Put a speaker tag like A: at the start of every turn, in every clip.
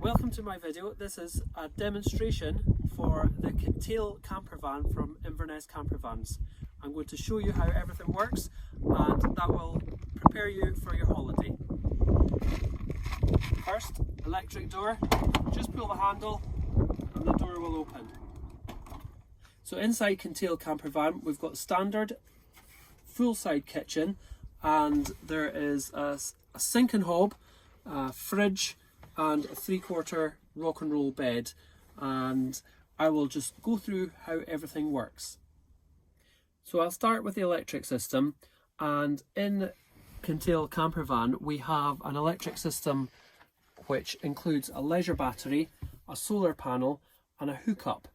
A: Welcome to my video. This is a demonstration for the Kintail campervan from Inverness Campervans. I'm going to show you how everything works and that will prepare you for your holiday. First, electric door. Just pull the handle and the door will open. So inside Kintail campervan we've got standard full side kitchen, and there is a sink and hob, a fridge and a 3/4 rock and roll bed, and I will just go through how everything works. So I'll start with the electric system, and in Kintail campervan we have an electric system which includes a leisure battery, a solar panel and a hookup.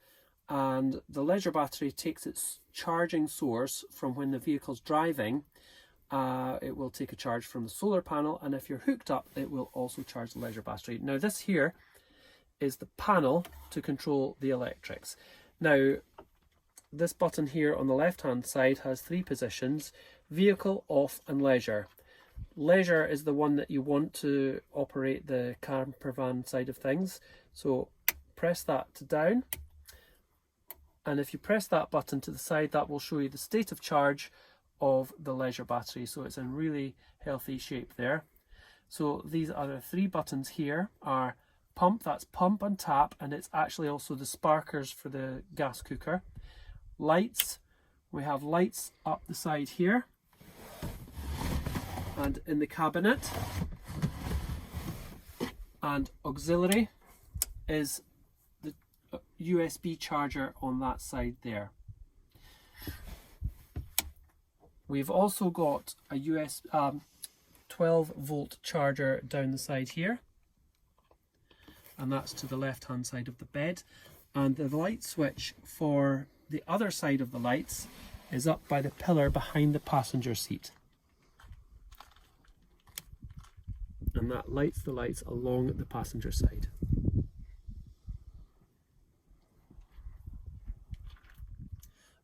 A: And the leisure battery takes its charging source from when the vehicle's driving. It will take a charge from the solar panel, and if you're hooked up it will also charge the leisure battery. Now this here is the panel to control the electrics. Now this button here on the left hand side has 3 positions: vehicle, off and leisure. Leisure is the one that you want to operate the campervan side of things, so press that to down, and if you press that button to the side that will show you the state of charge of the leisure battery, so it's in really healthy shape there. So these other 3 buttons here are pump, that's pump and tap, and it's actually also the sparkers for the gas cooker. Lights, we have lights up the side here and in the cabinet, and auxiliary is the USB charger on that side there. We've also got a 12 volt charger down the side here, and that's to the left hand side of the bed, and the light switch for the other side of the lights is up by the pillar behind the passenger seat, and that lights the lights along the passenger side.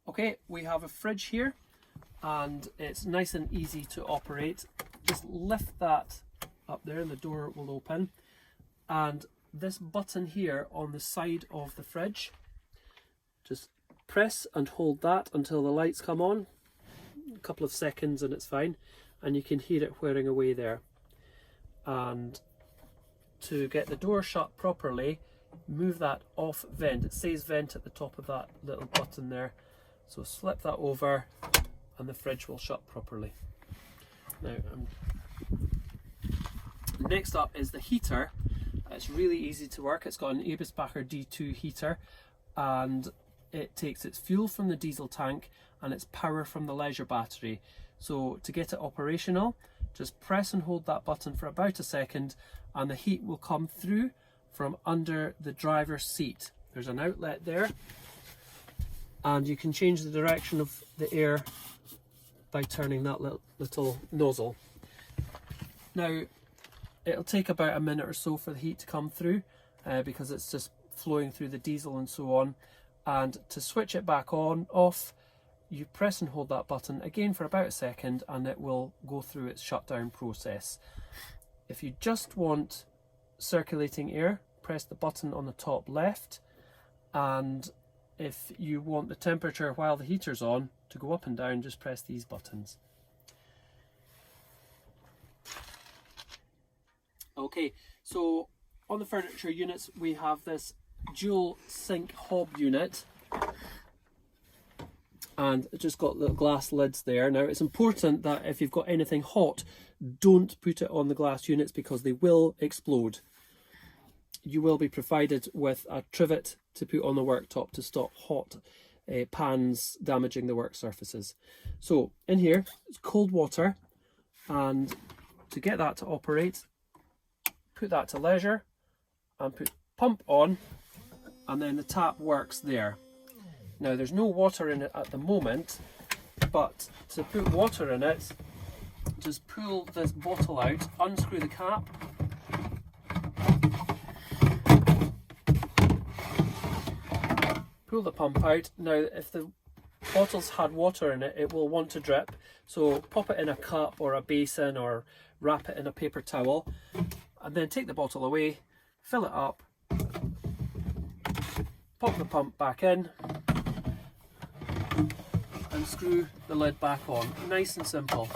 A: Okay, we have a fridge here, and it's nice and easy to operate. Just lift that up there and the door will open, and this button here on the side of the fridge, just press and hold that until the lights come on, a couple of seconds and it's fine, and you can hear it whirring away there. And to get the door shut properly, move that off vent. It says vent at the top of that little button there, so slip that over and the fridge will shut properly. Now, next up is the heater. It's really easy to work. It's got an Eberspacher D2 heater, and it takes its fuel from the diesel tank and its power from the leisure battery. So to get it operational, just press and hold that button for about a second and the heat will come through from under the driver's seat. There's an outlet there, and you can change the direction of the air by turning that little nozzle. Now it'll take about a minute or so for the heat to come through because it's just flowing through the diesel and so on. And to switch it back on, off, you press and hold that button again for about a second and it will go through its shutdown process. If you just want circulating air, press the button on the top left, and if you want the temperature while the heater's on to go up and down, just press these buttons. Okay, so on the furniture units we have this dual sink hob unit, and it's just got little glass lids there. Now it's important that if you've got anything hot, don't put it on the glass units because they will explode. You will be provided with a trivet to put on the worktop to stop hot pans damaging the work surfaces. So in here it's cold water, and to get that to operate, put that to leisure and put pump on, and then the tap works there. Now there's no water in it at the moment, but to put water in it, just pull this bottle out, unscrew the cap, pull the pump out. Now if the bottle's had water in it, it will want to drip, so pop it in a cup or a basin or wrap it in a paper towel, and then take the bottle away, fill it up, pop the pump back in and screw the lid back on. Nice and simple.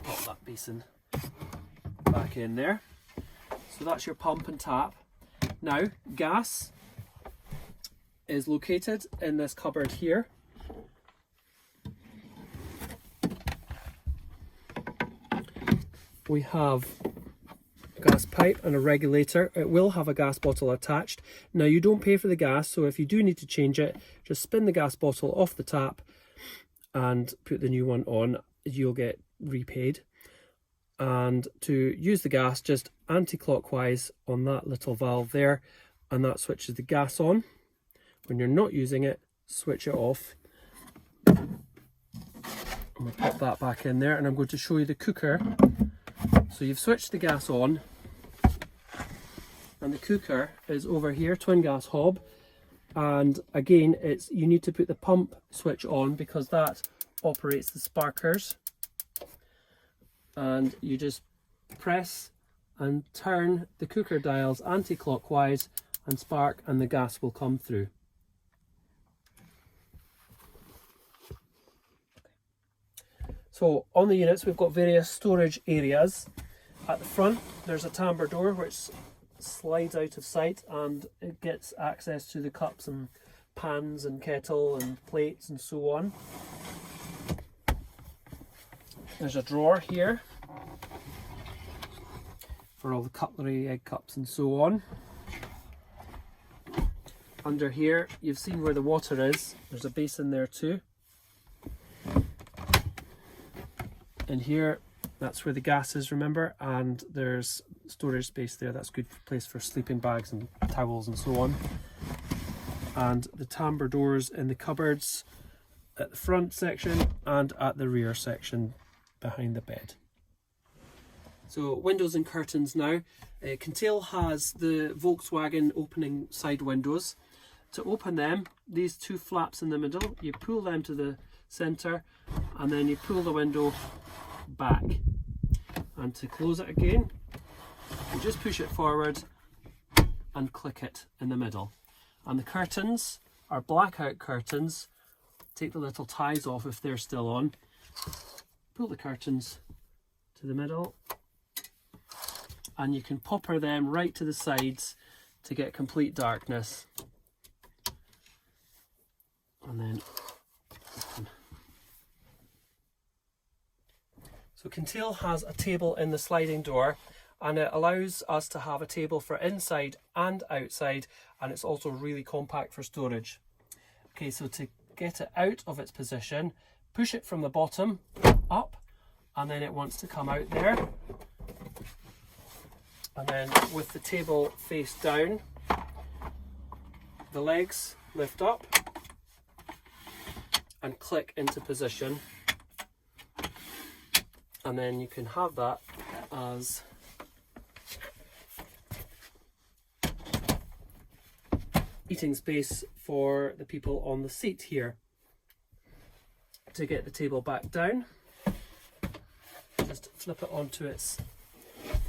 A: Pop that basin back in there. So that's your pump and tap. Now, gas is located in this cupboard here. We have a gas pipe and a regulator. It will have a gas bottle attached. Now, you don't pay for the gas, so if you do need to change it, just spin the gas bottle off the tap and put the new one on. You'll get repaid. And to use the gas, just anti-clockwise on that little valve there, and that switches the gas on. When you're not using it, switch it off. And we'll pop that back in there, and I'm going to show you the cooker. So you've switched the gas on, and the cooker is over here, twin gas hob. And again, you need to put the pump switch on because that operates the sparkers. And you just press and turn the cooker dials anti-clockwise and spark, and the gas will come through. So on the units we've got various storage areas. At the front there's a tambour door which slides out of sight and it gets access to the cups and pans and kettle and plates and so on. There's a drawer here for all the cutlery, egg cups and so on. Under here, you've seen where the water is. There's a basin there too. And here, that's where the gas is, remember? And there's storage space there. That's a good place for sleeping bags and towels and so on. And the tambour doors in the cupboards at the front section and at the rear section behind the bed. So windows and curtains now. Kintail has the Volkswagen opening side windows. To open them, these two flaps in the middle, you pull them to the centre and then you pull the window back. And to close it again, you just push it forward and click it in the middle. And the curtains are blackout curtains. Take the little ties off if they're still on. Pull the curtains to the middle and you can popper them right to the sides to get complete darkness. And then open. So Kintail has a table in the sliding door, and it allows us to have a table for inside and outside, and it's also really compact for storage. Okay, so to get it out of its position, push it from the bottom up, and then it wants to come out there. And then with the table face down, the legs lift up and click into position. And then you can have that as eating space for the people on the seat here. To get the table back down, just flip it onto its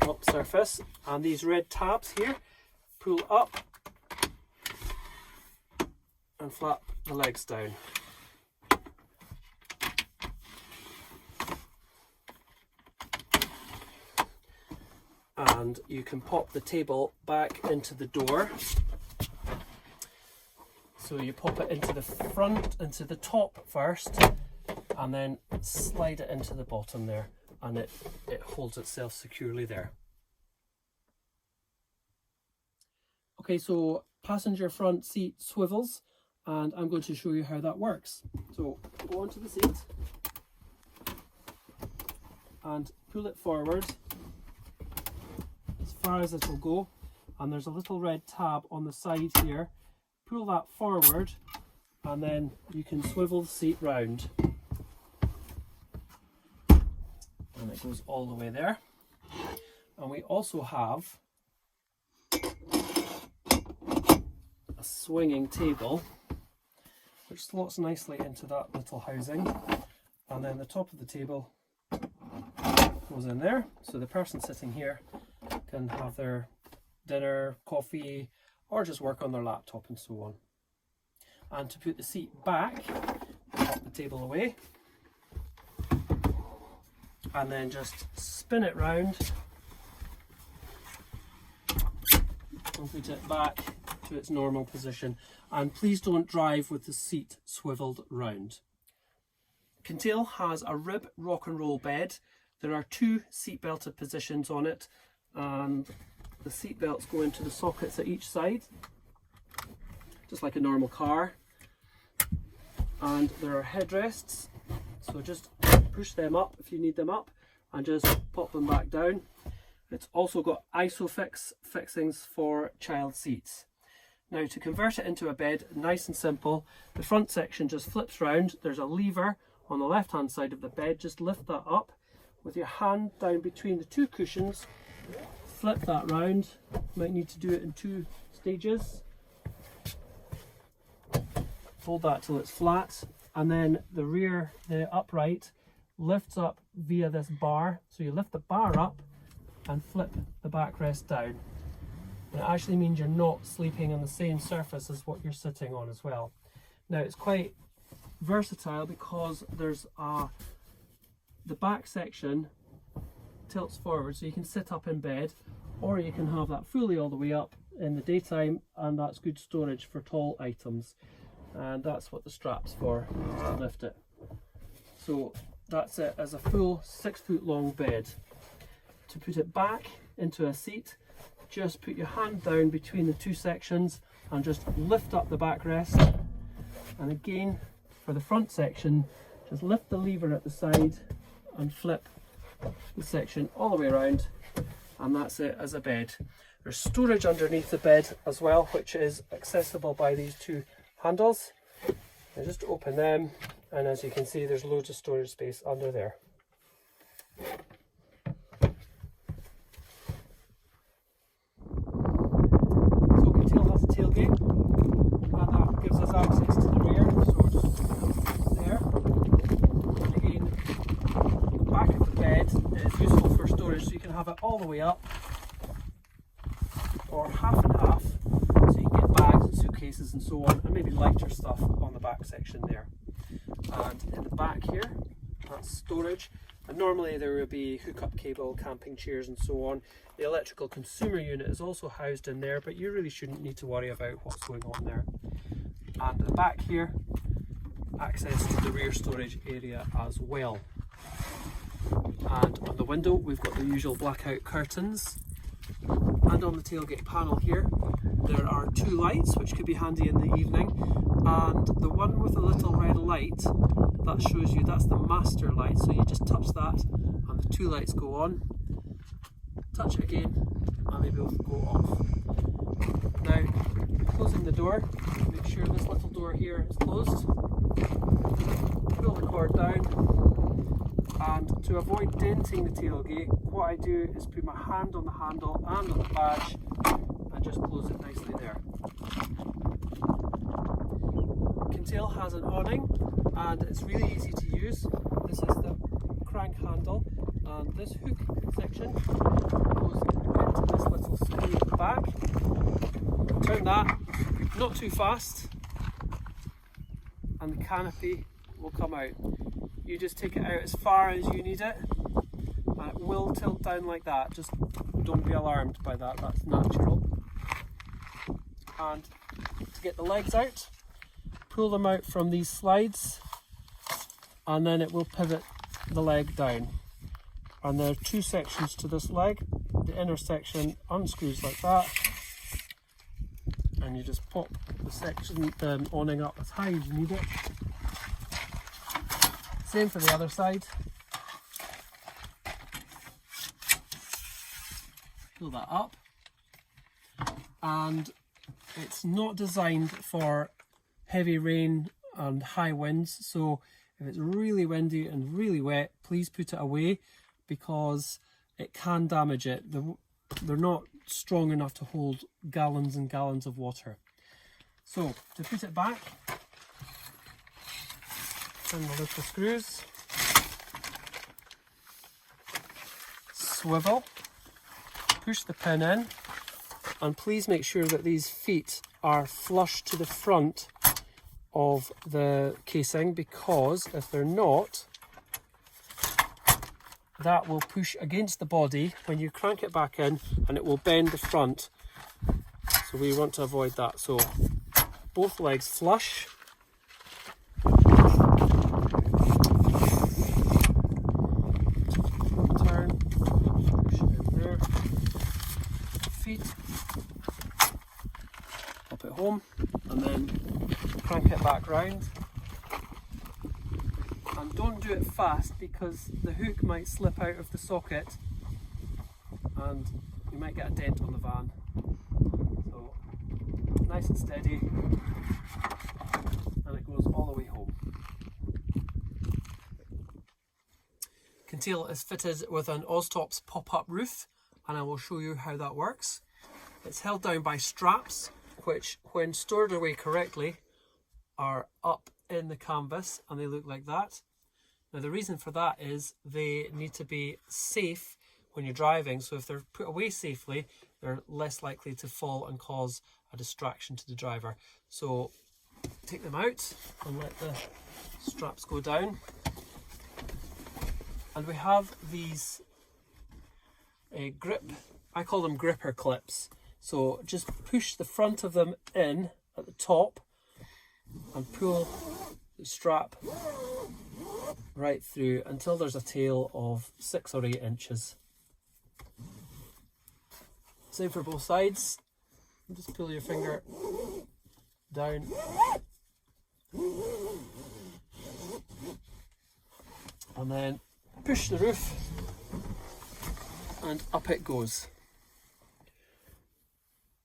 A: top surface, and these red tabs here pull up and flap the legs down. And you can pop the table back into the door. So you pop it into the front, into the top first, and then slide it into the bottom there, and it holds itself securely there. Okay, so passenger front seat swivels, and I'm going to show you how that works. So go onto the seat and pull it forward as far as it will go, and there's a little red tab on the side here. Pull that forward and then you can swivel the seat round, and it goes all the way there. And we also have a swinging table which slots nicely into that little housing, and then the top of the table goes in there, so the person sitting here can have their dinner, coffee, or just work on their laptop and so on. And to put the seat back, pop the table away, and then just spin it round and put it back to its normal position. And please don't drive with the seat swiveled round. Kintail has a rib rock and roll bed. There are 2 seat belted positions on it, and the seat belts go into the sockets at each side, just like a normal car. And there are headrests, so just push them up if you need them up and just pop them back down. It's also got ISOFIX fixings for child seats. Now, to convert it into a bed, nice and simple, the front section just flips round. There's a lever on the left hand side of the bed. Just lift that up with your hand down between the 2 cushions, flip that round. You might need to do it in 2 stages. Hold that till it's flat, and then the upright lifts up via this bar. So you lift the bar up and flip the backrest down. And it actually means you're not sleeping on the same surface as what you're sitting on as well. Now, it's quite versatile because there's the back section tilts forward, so you can sit up in bed, or you can have that fully all the way up in the daytime, and that's good storage for tall items. And that's what the strap's for, is to lift it. So that's it as a full 6 foot long bed. To put it back into a seat, just put your hand down between the 2 sections and just lift up the backrest. And again, for the front section, just lift the lever at the side and flip the section all the way around, and that's it as a bed. There's storage underneath the bed as well, which is accessible by these 2 handles. And just open them, and as you can see, there's loads of storage space under there. So Kintail has a tailgate, and that gives us access to the rear, so we're just there. And again, the back of the bed is useful for storage, so you can have it all the way up, or half and half, so you can get bags and suitcases and so on, and maybe lighter stuff on the back section there. And in the back here, that's storage, and normally there would be hookup cable, camping chairs and so on. The electrical consumer unit is also housed in there, but you really shouldn't need to worry about what's going on there. And at the back here, access to the rear storage area as well. And on the window, we've got the usual blackout curtains. And on the tailgate panel here, there are 2 lights, which could be handy in the evening. And the one with the little red light, that shows you that's the master light. So you just touch that and the 2 lights go on. Touch it again and they both go off. Now, closing the door, make sure this little door here is closed. Pull the cord down, and to avoid denting the tailgate, what I do is put my hand on the handle and on the badge and just close it nicely there. Kintail has an awning, and it's really easy to use. This is the crank handle, and this hook section goes into this little screw at the back. Turn that, not too fast, and the canopy will come out. You just take it out as far as you need it, and it will tilt down like that. Just don't be alarmed by that, that's natural. And to get the legs out, pull them out from these slides, and then it will pivot the leg down. And there are 2 sections to this leg. The inner section unscrews like that, and you just pop the section awning up as high as you need it. Same for the other side. Pull that up, and it's not designed for heavy rain and high winds, so if it's really windy and really wet, please put it away because it can damage it. They're not strong enough to hold gallons and gallons of water. So to put it back, turn the little screws, swivel, push the pin in, and please make sure that these feet are flush to the front of the casing, because if they're not, that will push against the body when you crank it back in and it will bend the front. So we want to avoid that. So both legs flush. Turn, push it in there. Feet. Pop it home and then crank it back round. And don't do it fast, because the hook might slip out of the socket and you might get a dent on the van. So nice and steady, and it goes all the way home. Kintail is fitted with an Oztops pop-up roof, and I will show you how that works. It's held down by straps, which when stored away correctly are up in the canvas, and they look like that. Now the reason for that is they need to be safe when you're driving, so if they're put away safely, they're less likely to fall and cause a distraction to the driver. So take them out and let the straps go down. And we have these grip, I call them gripper clips. So just push the front of them in at the top and pull the strap right through until there's a tail of 6 or 8 inches. Same for both sides. Just pull your finger down and then push the roof and up it goes.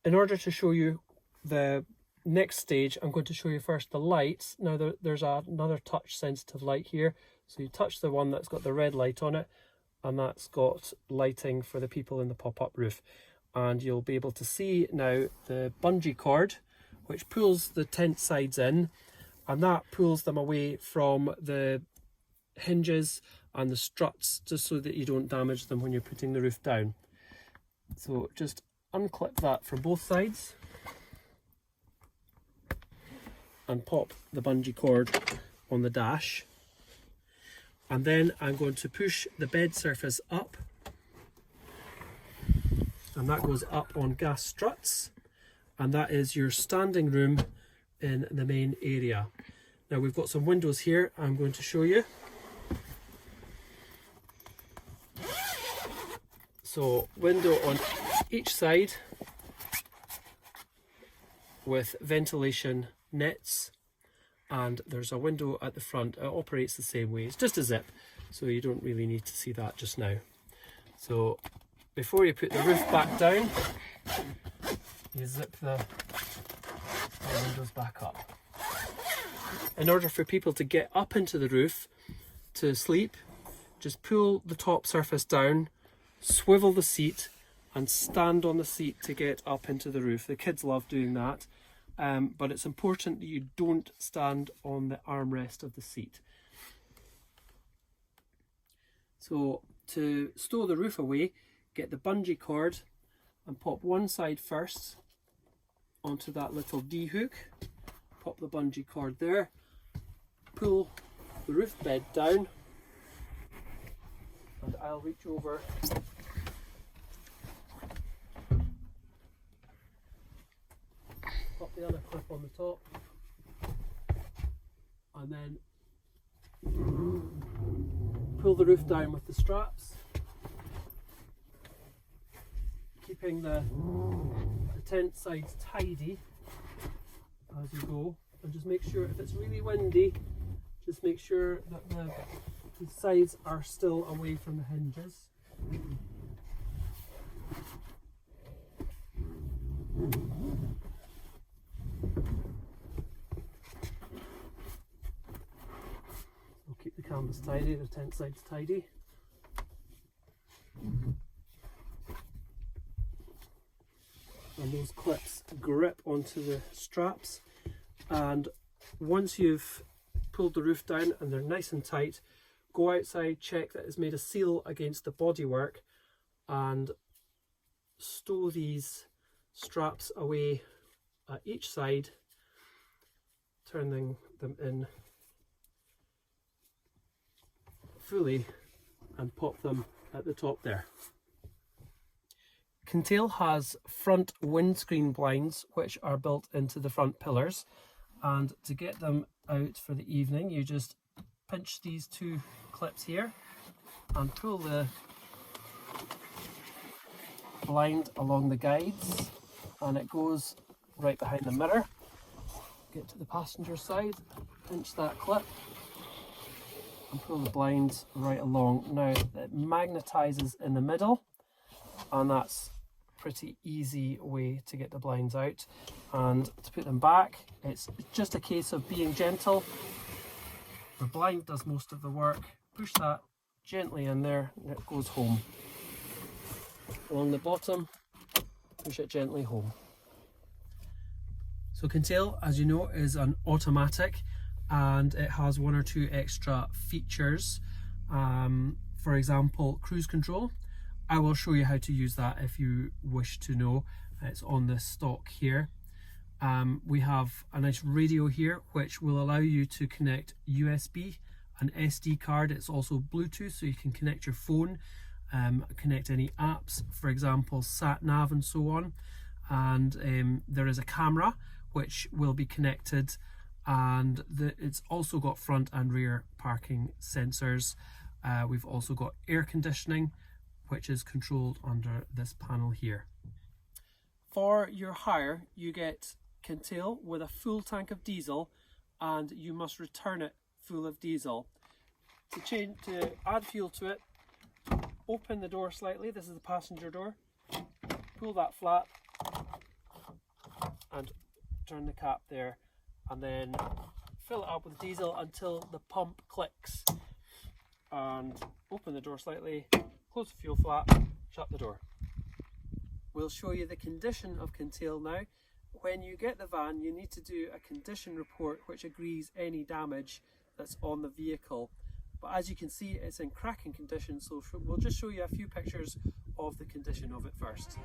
A: In order to show you the next stage, I'm going to show you first the lights. Now there's another touch sensitive light here, so you touch the one that's got the red light on it, and that's got lighting for the people in the pop-up roof. And you'll be able to see now the bungee cord, which pulls the tent sides in, and that pulls them away from the hinges and the struts, just so that you don't damage them when you're putting the roof down. So just unclip that from both sides and pop the bungee cord on the dash, and then I'm going to push the bed surface up, and that goes up on gas struts, and that is your standing room in the main area. Now we've got some windows here I'm going to show you. So window on each side with ventilation nets, and there's a window at the front. It operates the same way. It's just a zip, so you don't really need to see that just now. So before you put the roof back down, you zip the windows back up. In order for people to get up into the roof to sleep, just pull the top surface down, swivel the seat, and stand on the seat to get up into the roof. The kids love doing that, but it's important that you don't stand on the armrest of the seat. So to stow the roof away, get the bungee cord and pop one side first onto that little D hook, pop the bungee cord there, pull the roof bed down, and I'll reach over pop the other clip on the top, and then pull the roof down with the straps, keeping the tent sides tidy as you go, and just make sure, if it's really windy, just make sure that the sides are still away from the hinges. So keep the canvas tidy, the tent sides tidy. And those clips grip onto the straps, and once you've pulled the roof down and they're nice and tight, go outside, check that it's made a seal against the bodywork, and stow these straps away at each side, turning them in fully and pop them at the top there. Kintail has front windscreen blinds which are built into the front pillars, and to get them out for the evening you just pinch these two clips here and pull the blind along the guides, and it goes right behind the mirror. Get to the passenger side, pinch that clip and pull the blinds right along. Now it magnetizes in the middle, and that's a pretty easy way to get the blinds out. And to put them back, it's just a case of being gentle. The blind does most of the work. Push that gently in there and it goes home. Along the bottom, push it gently home. So Kintail, as you know, is an automatic, and it has one or two extra features. For example, cruise control. I will show you how to use that if you wish to know. It's on this stock here. We have a nice radio here which will allow you to connect USB, an SD card. It's also Bluetooth, so you can connect your phone, connect any apps, for example sat nav and so on. And there is a camera which will be connected, and it's also got front and rear parking sensors. We've also got air conditioning, which is controlled under this panel here. For your hire, you get Kintail with a full tank of diesel, and you must return it full of diesel. To add fuel to it, open the door slightly. This is the passenger door. Pull that flat and turn the cap there, and then fill it up with diesel until the pump clicks, and open the door slightly, close the fuel flap, shut the door. We'll show you the condition of Kintail now. When you get the van, you need to do a condition report which agrees any damage that's on the vehicle. But as you can see, it's in cracking condition, so we'll just show you a few pictures of the condition of it first.